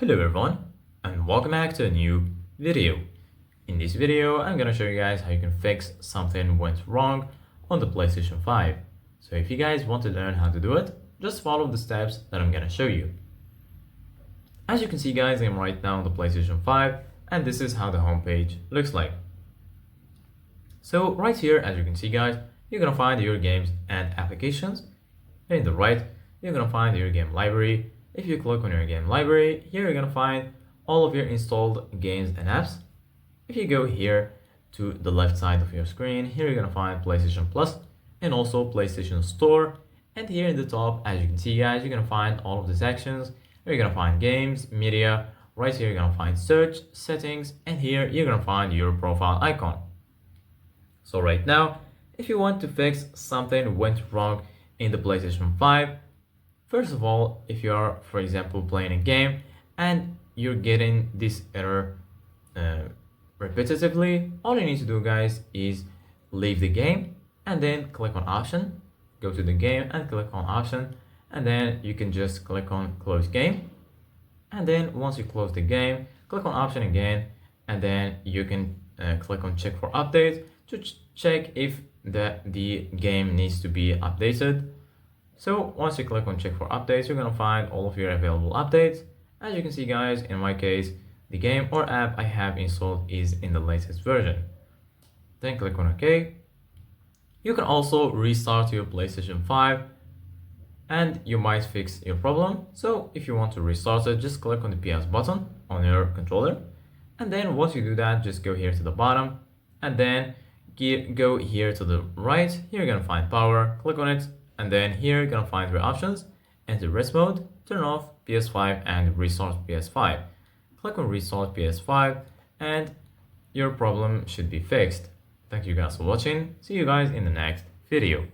Hello everyone and welcome back to a new video. In this video I'm gonna show you guys how you can fix something went wrong on the PlayStation 5. So if you guys want to learn how to do it, just follow the steps that I'm gonna show you. As you can see guys, I'm right now on the PlayStation 5 and this is how the homepage looks like. So right here, as you can see guys, you're gonna find your games and applications. In the right, you're gonna find your game library. If you click on your game library, here you're gonna find all of your installed games and apps. If you go here to the left side of your screen, here you're gonna find PlayStation Plus and also PlayStation Store. And here in the top, as you can see guys, you're gonna find all of the sections. Here you're gonna find games, media. Right here you're gonna find search, settings, and here you're gonna find your profile icon. So right now, if you want to fix something went wrong in the PlayStation 5, first of all, if you are, for example, playing a game and you're getting this error repetitively, all you need to do guys is leave the game and then click on option, go to the game and click on option, and then you can just click on close game. And then once you close the game, click on option again, and then you can click on check for updates to check if the game needs to be updated. So once you click on check for updates, you're gonna find all of your available updates. As you can see guys, in my case, the game or app I have installed is in the latest version. Then click on OK. You can also restart your PlayStation 5 and you might fix your problem. So if you want to restart it, just click on the PS button on your controller. And then once you do that, just go here to the bottom and then go here to the right. Here you're gonna find power, click on it. And then here you're gonna find your options, enter rest mode, turn off PS5 and restart PS5. Click on restart PS5 and your problem should be fixed. Thank you guys for watching. See you guys in the next video.